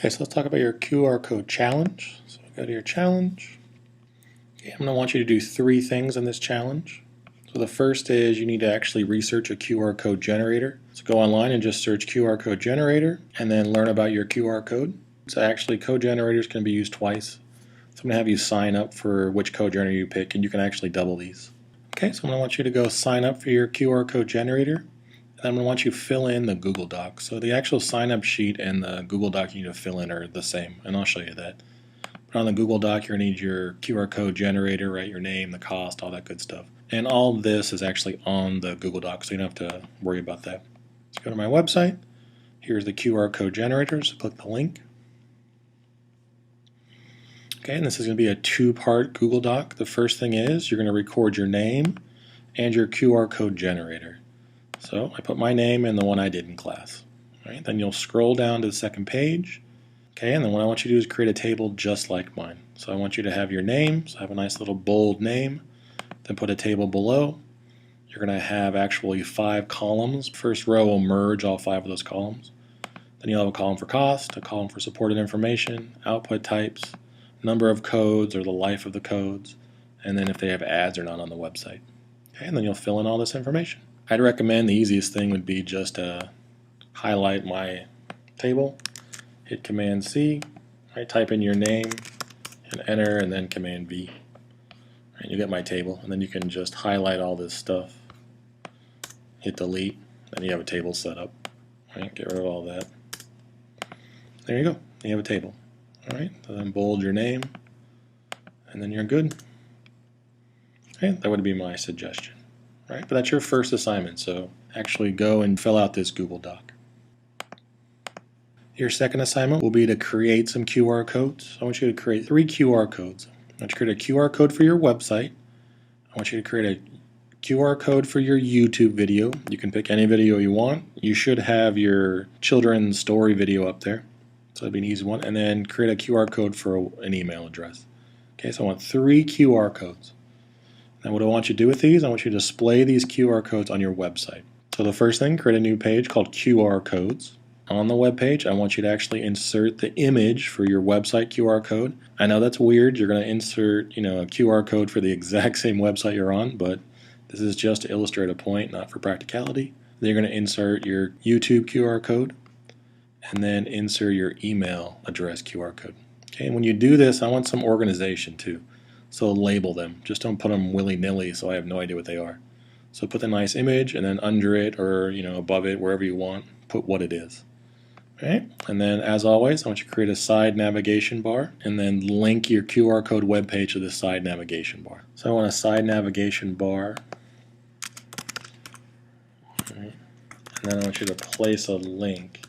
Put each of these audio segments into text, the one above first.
Okay, so let's talk about your QR code challenge. So go to your challenge. Okay, I'm going to want you to do 3 things in this challenge. So the first is you need to actually research a QR code generator. So go online and just search QR code generator and then learn about your QR code. So actually code generators can be used twice. So I'm going to have you sign up for which code generator you pick, and you can actually double these. Okay, so I'm going to want you to go sign up for your QR code generator. And I'm going to want you to fill in the Google Doc. So the actual sign-up sheet and the Google Doc you need to fill in are the same, and I'll show you that. But on the Google Doc, you're going to need your QR code generator, right? Your name, the cost, all that good stuff. And all of this is actually on the Google Doc, so you don't have to worry about that. Let's go to my website. Here's the QR code generator, so click the link. Okay, and this is going to be a 2-part Google Doc. The first thing is you're going to record your name and your QR code generator. So I put my name and the one I did in class. Right? Then you'll scroll down to the second page. Okay, and then what I want you to do is create a table just like mine. So I want you to have your name, so have a nice little bold name, then put a table below. You're going to have actually 5 columns. First row will merge all 5 of those columns. Then you'll have a column for cost, a column for supported information, output types, number of codes or the life of the codes, and then if they have ads or not on the website. Okay, and then you'll fill in all this information. I'd recommend the easiest thing would be just to highlight my table, hit Command C, right, type in your name and enter, and then Command V. Right, you get my table, and then you can just highlight all this stuff, hit delete, then you have a table set up. Right, get rid of all that. There you go, you have a table. All right, so then bold your name, and then you're good. Okay, that would be my suggestion. Right, but that's your first assignment, so actually go and fill out this Google Doc. Your second assignment will be to create some QR codes. I want you to create 3 QR codes. I want you to create a QR code for your website. I want you to create a QR code for your YouTube video. You can pick any video you want. You should have your children's story video up there, so that'd be an easy one. And then create a QR code for an email address. Okay, so I want 3 QR codes. Now what I want you to do with these, I want you to display these QR codes on your website. So the first thing, create a new page called QR codes. On the web page, I want you to actually insert the image for your website QR code. I know that's weird. You're going to insert, a QR code for the exact same website you're on, but this is just to illustrate a point, not for practicality. Then you're going to insert your YouTube QR code, and then insert your email address QR code. Okay, and when you do this, I want some organization too. So label them. Just don't put them willy-nilly so I have no idea what they are. So put the nice image, and then under it or above it, wherever you want, put what it is. Okay? And then as always, I want you to create a side navigation bar and then link your QR code web page to the side navigation bar. So I want a side navigation bar. Right. And then I want you to place a link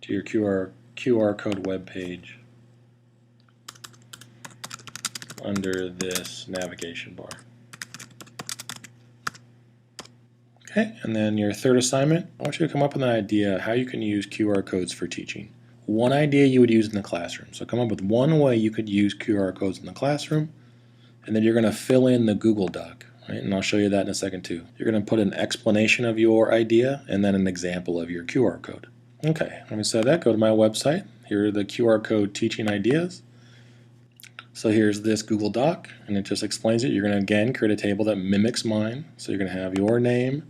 to your QR code web page under this navigation bar. Okay, and then your third assignment, I want you to come up with an idea how you can use QR codes for teaching. One idea you would use in the classroom. So come up with one way you could use QR codes in the classroom, and then you're going to fill in the Google Doc. Right? And I'll show you that in a second too. You're going to put an explanation of your idea and then an example of your QR code. Okay, having said that, go to my website. Here are the QR code teaching ideas. So here's this Google Doc, and it just explains it. You're going to, again, create a table that mimics mine. So you're going to have your name,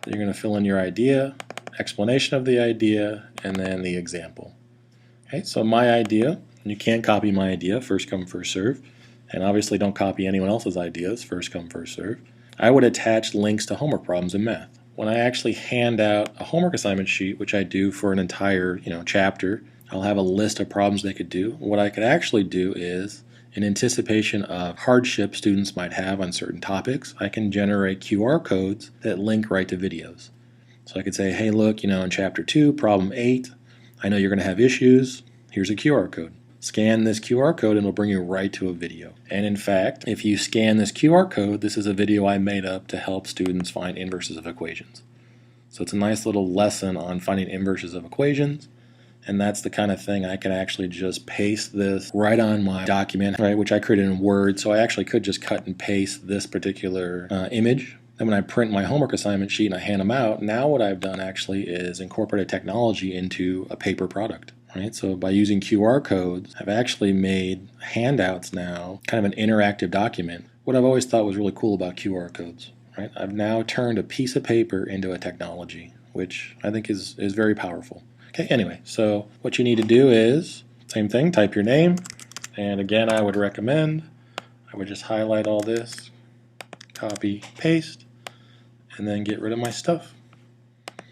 you're going to fill in your idea, explanation of the idea, and then the example. Okay, so my idea, you can't copy my idea, first come, first serve, and obviously don't copy anyone else's ideas, first come, first serve. I would attach links to homework problems in math. When I actually hand out a homework assignment sheet, which I do for an entire chapter, I'll have a list of problems they could do. What I could actually do is, in anticipation of hardship students might have on certain topics, I can generate QR codes that link right to videos. So I could say, hey look, in chapter 2, problem 8, I know you're going to have issues, here's a QR code. Scan this QR code and it'll bring you right to a video. And in fact, if you scan this QR code, this is a video I made up to help students find inverses of equations. So it's a nice little lesson on finding inverses of equations. And that's the kind of thing I can actually just paste this right on my document, right, which I created in Word. So I actually could just cut and paste this particular image. Then when I print my homework assignment sheet and I hand them out, now what I've done actually is incorporate a technology into a paper product. Right? So by using QR codes, I've actually made handouts now, kind of an interactive document. What I've always thought was really cool about QR codes, right? I've now turned a piece of paper into a technology, which I think is very powerful. Okay, anyway, so what you need to do is, same thing, type your name, and again, I would recommend, I would just highlight all this, copy, paste, and then get rid of my stuff.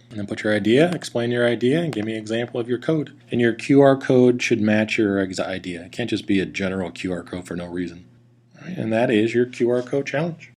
And then put your idea, explain your idea, and give me an example of your code. And your QR code should match your idea. It can't just be a general QR code for no reason. All right, and that is your QR code challenge.